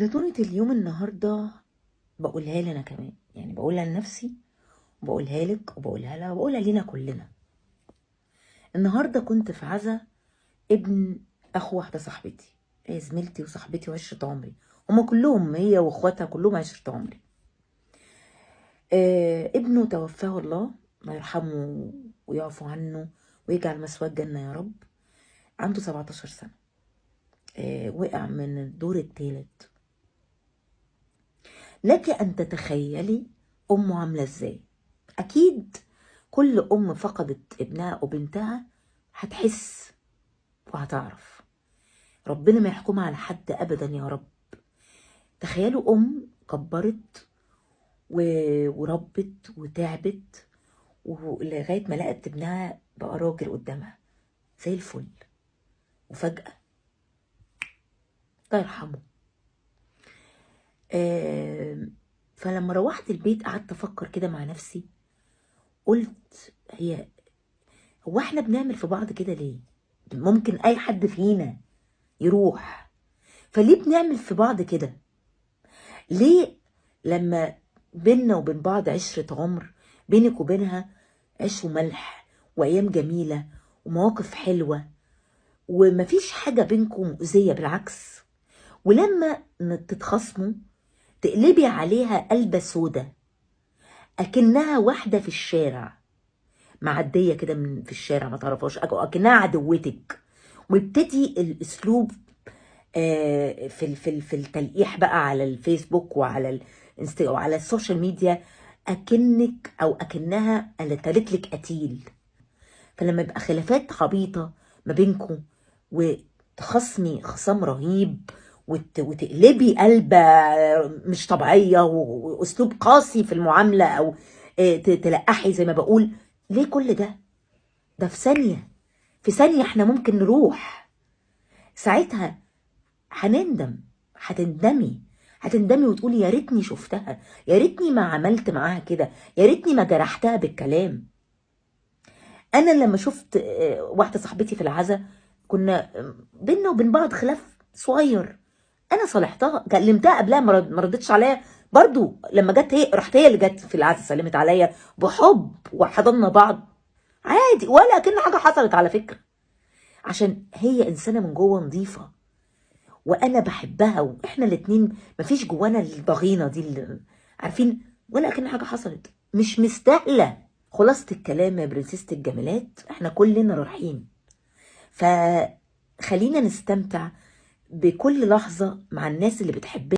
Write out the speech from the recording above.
زيتونة اليوم النهاردة بقولها لي أنا كمان، يعني بقولها لنفسي وبقولها لك وبقولها لها وبقولها لينا كلنا. النهاردة كنت في عزا ابن أخو واحدة صاحبتي، هي زميلتي وصاحبتي وعشرة عمري، هما كلهم هي واخواتها كلهم عشرة عمري. ابنه توفاه الله يرحمه ويعفو عنه ويجعل مثواه الجنة يا رب. عنده 17 سنة. وقع من الدور الثالث. لك أن تتخيلي أمه عاملة إزاي. أكيد كل أم فقدت ابنها أو بنتها هتحس وهتعرف. ربنا ما يحكمها على حد أبدا يا رب. تخيلوا أم كبرت وربت وتعبت ولغاية ما لقت ابنها بقى راجل قدامها زي الفل، وفجأة الله يرحمه. فلما روحت البيت قعدت أفكر كده مع نفسي، قلت هو احنا بنعمل في بعض كده ليه؟ ممكن اي حد فينا يروح، فليه بنعمل في بعض كده؟ ليه لما بيننا وبين بعض عشرة عمر، بينك وبينها عيش وملح وايام جميلة ومواقف حلوة ومفيش حاجة بينكم مؤذية، بالعكس، ولما تتخاصموا تقلبي عليها قلبة سودة اكنها واحدة في الشارع معديه كده من في الشارع ما تعرفهاش، اكنها عدوتك، ويبتدي الاسلوب في التلقيح بقى على الفيسبوك وعلى وعلى السوشيال ميديا، اكنك او اكنها قالت لك قتيل. فلما يبقى خلافات عبيطه ما بينكم وتخصمي خصام رهيب وتقلبي قلبه مش طبيعيه واسلوب قاسي في المعامله، او تلقحي زي ما بقول، ليه كل ده؟ ده في ثانيه، في ثانيه احنا ممكن نروح. ساعتها هنندم، هتندمي وتقولي يا ريتني شفتها، يا ريتني ما عملت معاها كده، يا ريتني ما جرحتها بالكلام. انا لما شفت واحده صاحبتي في العزا، كنا بينا وبين بعض خلاف صغير، انا صالحتها كلمتها قبلها ما ردتش عليا، برضو لما جت هي رحت هي اللي جت في العزا سلمت عليا بحب وحضننا بعض عادي ولا كأن حاجه حصلت على فكره، عشان هي انسانه من جوه نظيفه وانا بحبها، واحنا الاتنين مفيش جوانا الضغينه دي اللي عارفين، ولا كأن حاجه حصلت، مش مستاهله. خلاصه الكلام يا برنسيسة الجمالات، احنا كلنا رايحين، فخلينا نستمتع بكل لحظه مع الناس اللي بتحبنا.